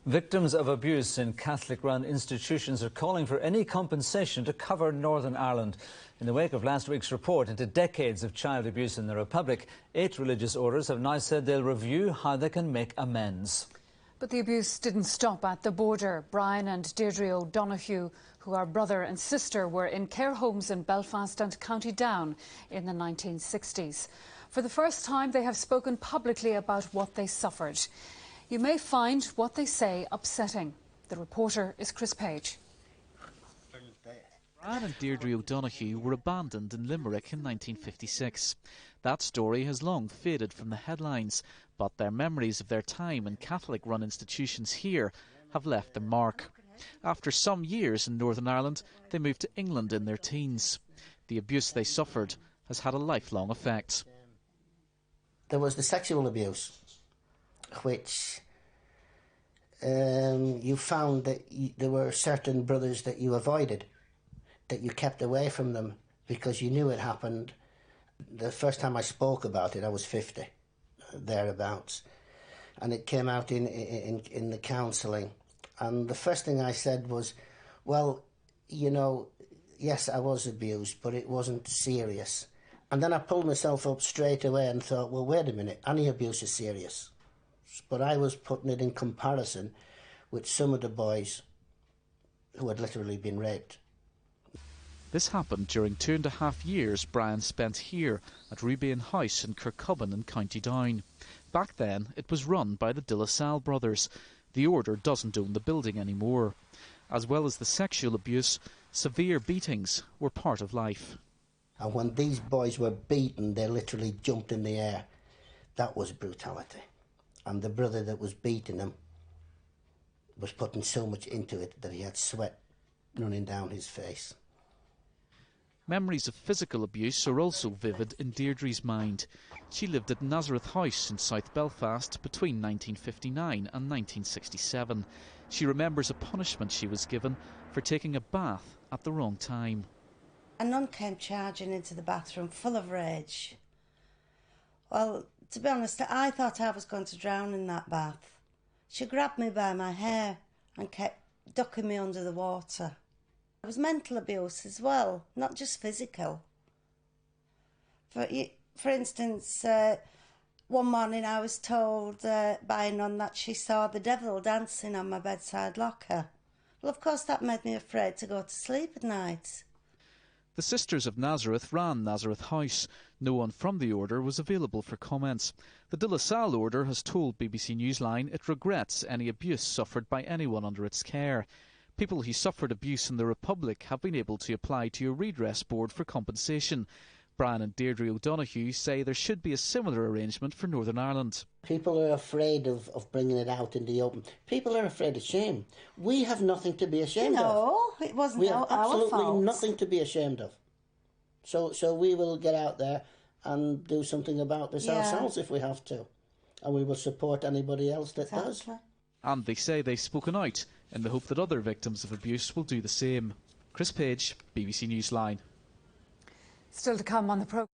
Victims of abuse in Catholic-run institutions are calling for any compensation to cover Northern Ireland. In the wake of last week's report into decades of child abuse in the Republic, 8 religious orders have now said they'll review how they can make amends. But the abuse didn't stop at the border. Brian and Deirdre O'Donoghue, who are brother and sister, were in care homes in Belfast and County Down in the 1960s. For the first time, they have spoken publicly about what they suffered. You may find what they say upsetting. The reporter is Chris Page. Brian and Deirdre O'Donoghue were abandoned in Limerick in 1956. That story has long faded from the headlines, but their memories of their time in Catholic-run institutions here have left their mark. After some years in Northern Ireland, they moved to England in their teens. The abuse they suffered has had a lifelong effect. There was the sexual abuse, which you found that there were certain brothers that you avoided, that you kept away from them because you knew it happened. The first time I spoke about it, I was 50, thereabouts, and it came out in the counselling. And the first thing I said was, well, you know, yes, I was abused, but it wasn't serious. And then I pulled myself up straight away and thought, well, wait a minute, any abuse is serious. But I was putting it in comparison with some of the boys who had literally been raped. This happened during 2.5 years Brian spent here at Rubane House in Kirkcudbright in County Down. Back then, it was run by the De La Salle brothers. The order doesn't own the building anymore. As well as the sexual abuse, severe beatings were part of life. And when these boys were beaten, they literally jumped in the air. That was brutality. And the brother that was beating them was putting so much into it that he had sweat running down his face. Memories of physical abuse are also vivid in Deirdre's mind. She lived at Nazareth House in South Belfast between 1959 and 1967. She remembers a punishment she was given for taking a bath at the wrong time. A nun came charging into the bathroom full of rage. Well, to be honest, I thought I was going to drown in that bath. She grabbed me by my hair and kept ducking me under the water. It was mental abuse as well, not just physical. For instance, one morning I was told by a nun that she saw the devil dancing on my bedside locker. Well, of course, that made me afraid to go to sleep at night. The Sisters of Nazareth ran Nazareth House. No one from the order was available for comments. The De La Salle order has told BBC Newsline it regrets any abuse suffered by anyone under its care. People who suffered abuse in the Republic have been able to apply to a redress board for compensation. Brian and Deirdre O'Donoghue say there should be a similar arrangement for Northern Ireland. People are afraid of bringing it out in the open. People are afraid of shame. We have nothing to be ashamed of. No, it wasn't our fault. We have absolutely nothing to be ashamed of. So we will get out there and do something about this ourselves if we have to. And we will support anybody else that does. And they say they've spoken out in the hope that other victims of abuse will do the same. Chris Page, BBC Newsline. Still to come on the programme.